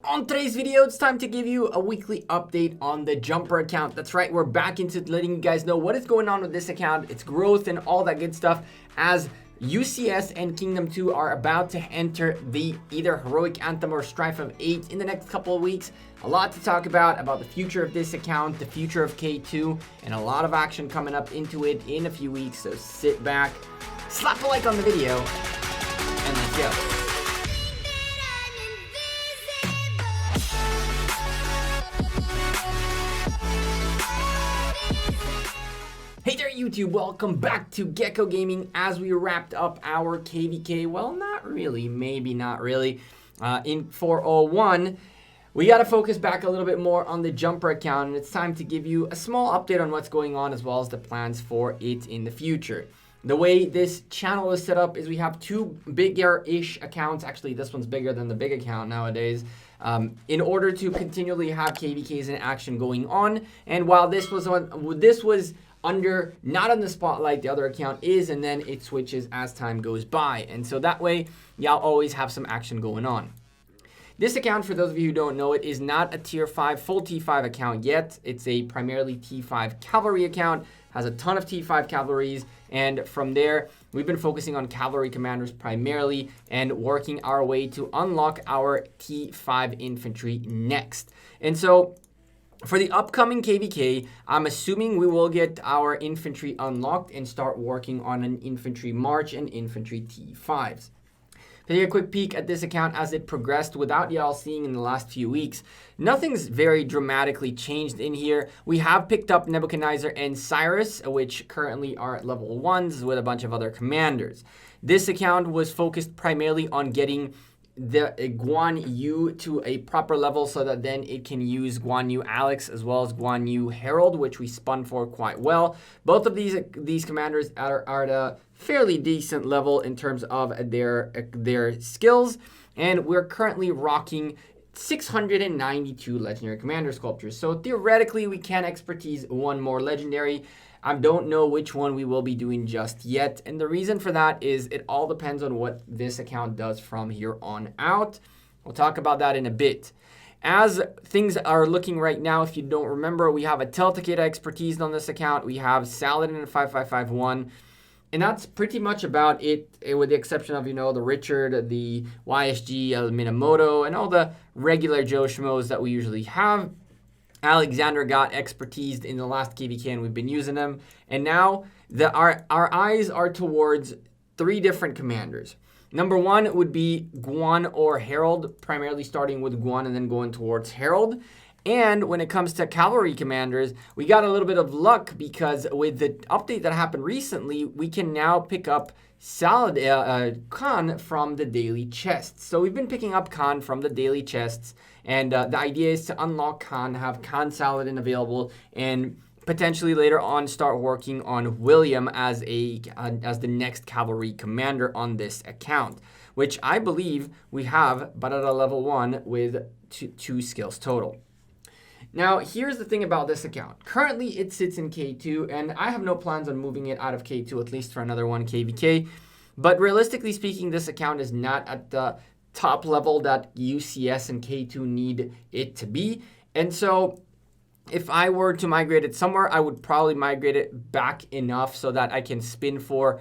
On today's video, it's time to give you a weekly update on the Jumper account. That's right, we're back into letting you guys know what is going on with this account, its growth, and all that good stuff as UCS and Kingdom 2 are about to enter the either Heroic Anthem or Strife of 8 in the next couple of weeks. A lot to talk about the future of this account, the future of K2, and a lot of action coming up into it in a few weeks. So sit back, slap a like on the video, and let's go. Hey there YouTube, welcome back to Gekko Gaming as we wrapped up our KVK, well not really, maybe not really, in 401. We got to focus back a little bit more on the Jumper account, and it's time to give you a small update on what's going on as well as the plans for it in the future. The way this channel is set up is we have two bigger-ish accounts, actually this one's bigger than the big account nowadays, in order to continually have KVKs in action going on. And while this was under not on the spotlight, the other account is, and then it switches as time goes by, and so that way y'all always have some action going on. This account, for those of you who don't know it, is not a tier 5 full T5 account yet. It's a primarily T5 cavalry account, has a ton of T5 cavalries, and from there we've been focusing on cavalry commanders primarily and working our way to unlock our T5 infantry next. And so for the upcoming KVK, I'm assuming we will get our infantry unlocked and start working on an infantry march and infantry T5s. Take a quick peek at this account as it progressed without y'all seeing in the last few weeks. Nothing's very dramatically changed in here. We have picked up Nebuchadnezzar and Cyrus, which currently are at level 1s with a bunch of other commanders. This account was focused primarily on getting the Guan Yu to a proper level so that then it can use Guan Yu Alex as well as Guan Yu Herald, which we spun for quite well. Both of these commanders are at a fairly decent level in terms of their skills, and we're currently rocking 692 legendary commander sculptures. So theoretically we can expertise one more legendary. I don't know which one we will be doing just yet, and the reason for that is it all depends on what this account does from here on out. We'll talk about that in a bit. As things are looking right now, if you don't remember, we have a Teltakeda expertise on this account. We have Saladin and 5551, and that's pretty much about it, with the exception of, you know, the Richard, the YSG, Minamoto, and all the regular Joe Schmoes that we usually have. Alexander got expertised in the last KVK and we've been using them. And now our eyes are towards three different commanders. Number one would be Guan or Herald, primarily starting with Guan and then going towards Herald. And when it comes to cavalry commanders, we got a little bit of luck because with the update that happened recently, we can now pick up Khan from the daily chests. So we've been picking up Khan from the daily chests, and the idea is to unlock Khan, have Khan Saladin available, and potentially later on start working on William as the next cavalry commander on this account, which I believe we have, but at a level 1 with two skills total. Now, here's the thing about this account. Currently, it sits in K2, and I have no plans on moving it out of K2, at least for another one KVK. But realistically speaking, this account is not at the top level that UCS and K2 need it to be. And so if I were to migrate it somewhere, I would probably migrate it back enough so that I can spin for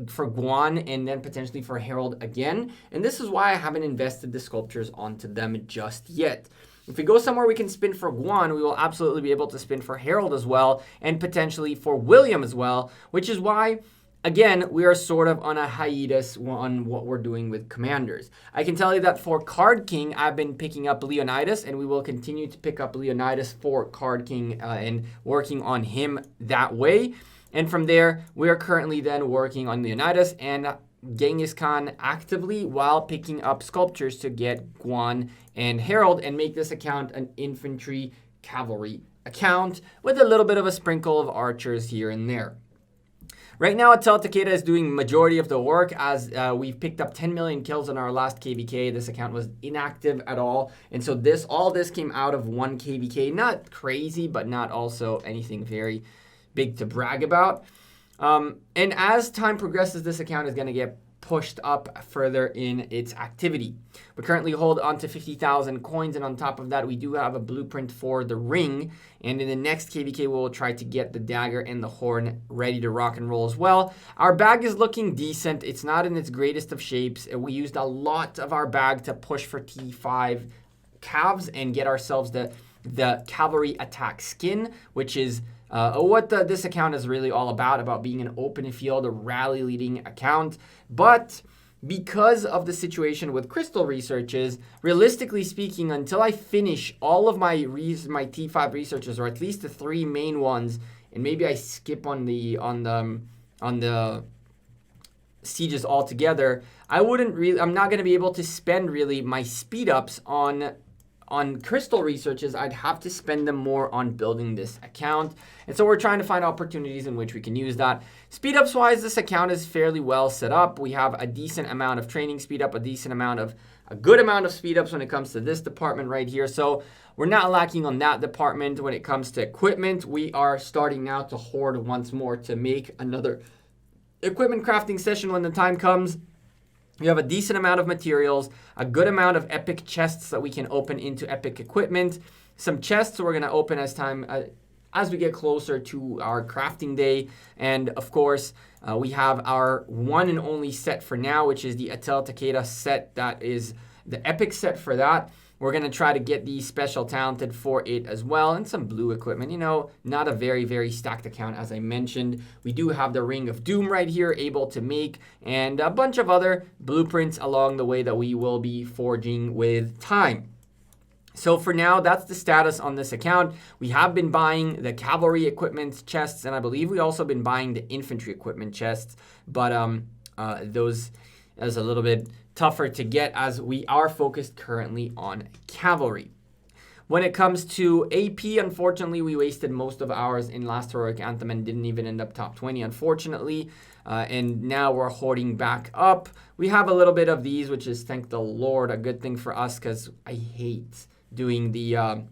Guan and then potentially for Herald again. And this is why I haven't invested the sculptures onto them just yet. If we go somewhere we can spin for Guan, we will absolutely be able to spin for Herald as well, and potentially for William as well, which is why, again, we are sort of on a hiatus on what we're doing with commanders. I can tell you that for Card King, I've been picking up Leonidas, and we will continue to pick up Leonidas for Card King and working on him that way. And from there, we are currently then working on Leonidas and Genghis Khan actively while picking up sculptures to get Guan and Herald and make this account an infantry cavalry account with a little bit of a sprinkle of archers here and there. Right now, Teltakeda is doing majority of the work as we've picked up 10 million kills in our last KVK. This account was inactive at all, and so all this came out of one KVK. Not crazy, but not also anything very big to brag about. And as time progresses, this account is going to get pushed up further in its activity. We currently hold on to 50,000 coins, and on top of that, we do have a blueprint for the ring. And in the next KVK, we'll try to get the dagger and the horn ready to rock and roll as well. Our bag is looking decent. It's not in its greatest of shapes. We used a lot of our bag to push for T5 calves and get ourselves the cavalry attack skin, which is what this account is really all about being an open field, a rally leading account. But because of the situation with crystal researches, realistically speaking, until I finish all of my T5 researches, or at least the 3 main ones, and maybe I skip on the sieges altogether, I'm not going to be able to spend really my speed ups on crystal researches. I'd have to spend them more on building this account. And so we're trying to find opportunities in which we can use that. Speed ups wise, this account is fairly well set up. We have a decent amount of training speed up, a good amount of speed ups when it comes to this department right here. So we're not lacking on that department. When it comes to equipment, we are starting now to hoard once more to make another equipment crafting session when the time comes. We have a decent amount of materials, a good amount of epic chests that we can open into epic equipment. Some chests we're going to open as we get closer to our crafting day. And of course, we have our one and only set for now, which is the Atel Takeda set. That is the epic set for that. We're going to try to get the special talented for it as well, and some blue equipment. Not a very, very stacked account, as I mentioned. We do have the Ring of Doom right here, able to make, and a bunch of other blueprints along the way that we will be forging with time. So for now, that's the status on this account. We have been buying the cavalry equipment chests, and I believe we also been buying the infantry equipment chests, but those is a little bit tougher to get as we are focused currently on cavalry. When it comes to AP, unfortunately, we wasted most of ours in last heroic anthem and didn't even end up top 20, unfortunately. And now we're hoarding back up. We have a little bit of these, which is, thank the Lord, a good thing for us, because I hate doing the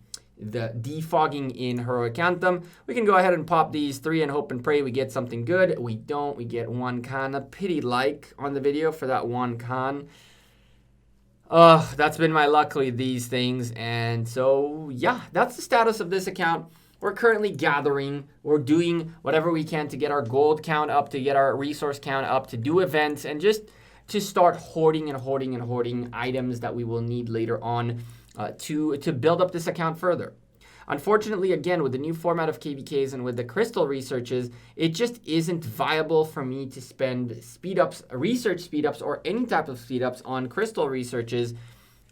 defogging in heroic anthem. We can go ahead and pop these 3 and hope and pray we get something good. We don't. We get 1 con. A pity like on the video for that 1 con. That's been my luck with these things. And so, yeah, that's the status of this account. We're currently gathering. We're doing whatever we can to get our gold count up, to get our resource count up, to do events, and just to start hoarding items that we will need later on to build up this account further. Unfortunately, again, with the new format of KVKs and with the crystal researches, it just isn't viable for me to spend research speed ups, or any type of speed ups on crystal researches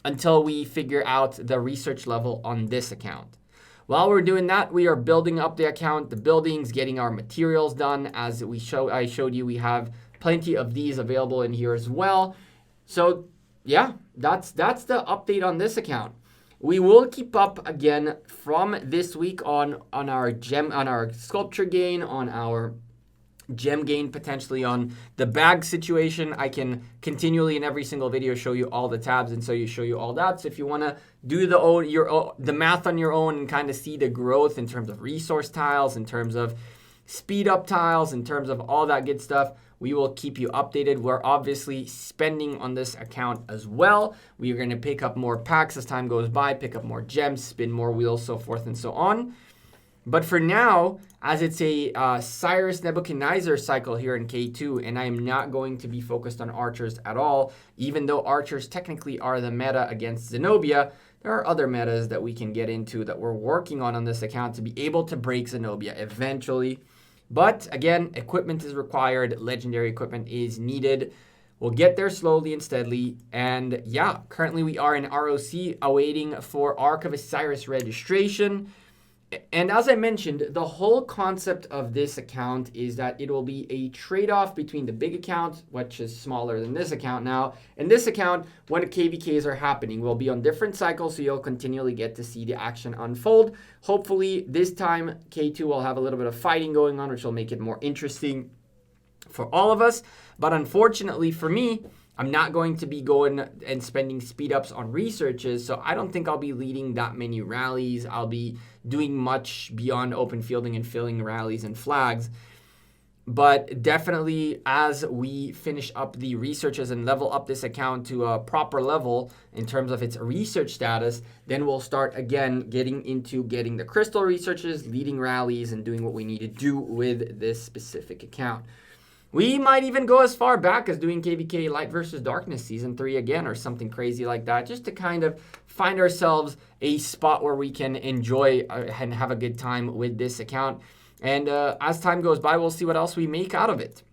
until we figure out the research level on this account. While we're doing that, we are building up the account, the buildings, getting our materials done. As I showed you, we have plenty of these available in here as well. So yeah, that's the update on this account. We will keep up again from this week on our sculpture gain, on our gem gain, potentially on the bag situation. I can continually in every single video show you all the tabs, and show you all that. So if you want to do the math on your own and kind of see the growth in terms of resource tiles, in terms of speed up tiles, in terms of all that good stuff, we will keep you updated. We're obviously spending on this account as well. We are going to pick up more packs as time goes by, pick up more gems, spin more wheels, so forth and so on. But for now, as it's a Cyrus Nebuchadnezzar cycle here in K2, and I am not going to be focused on archers at all, even though archers technically are the meta against Zenobia, there are other metas that we can get into that we're working on this account to be able to break Zenobia eventually. But again, equipment is required. Legendary equipment is needed. We'll get there slowly and steadily. And yeah, currently we are in ROC awaiting for Ark of Osiris registration. And as I mentioned, the whole concept of this account is that it will be a trade-off between the big account, which is smaller than this account now, and this account when KVKs are happening. We'll be on different cycles, so you'll continually get to see the action unfold. Hopefully, this time, K2 will have a little bit of fighting going on, which will make it more interesting for all of us. But unfortunately for me, I'm not going to be going and spending speed ups on researches, so I don't think I'll be leading that many rallies. I'll be doing much beyond open fielding and filling rallies and flags. But definitely as we finish up the researches and level up this account to a proper level in terms of its research status, then we'll start again getting into getting the crystal researches, leading rallies, and doing what we need to do with this specific account. We might even go as far back as doing KVK Light versus Darkness Season 3 again, or something crazy like that, just to kind of find ourselves a spot where we can enjoy and have a good time with this account. And as time goes by, we'll see what else we make out of it.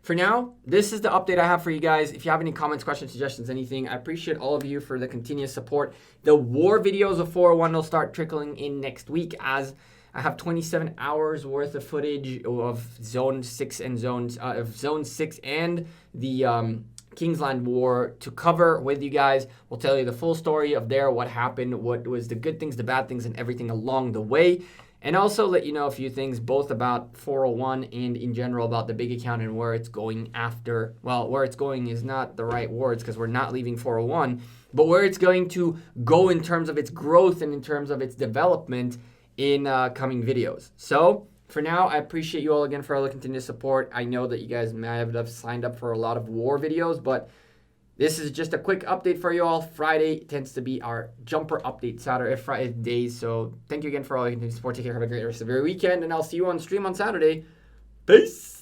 For now, this is the update I have for you guys. If you have any comments, questions, suggestions, anything, I appreciate all of you for the continuous support. The war videos of 401 will start trickling in next week, as I have 27 hours worth of footage of Zone 6 and Zone 6 and the Kingsland War to cover with you guys. We'll tell you the full story of there, what happened, what was the good things, the bad things, and everything along the way. And also let you know a few things both about 401 and in general about the big account and where it's going after. Well, where it's going is not the right words because we're not leaving 401, but where it's going to go in terms of its growth and in terms of its development in coming videos. So for now, I appreciate you all again for all the continued support. I know that you guys may have signed up for a lot of war videos, but this is just a quick update for you all. Friday tends to be our jumper update Saturday, Friday days. So thank you again for all your continued support. Take care. Have a great rest of your weekend, and I'll see you on stream on Saturday. Peace.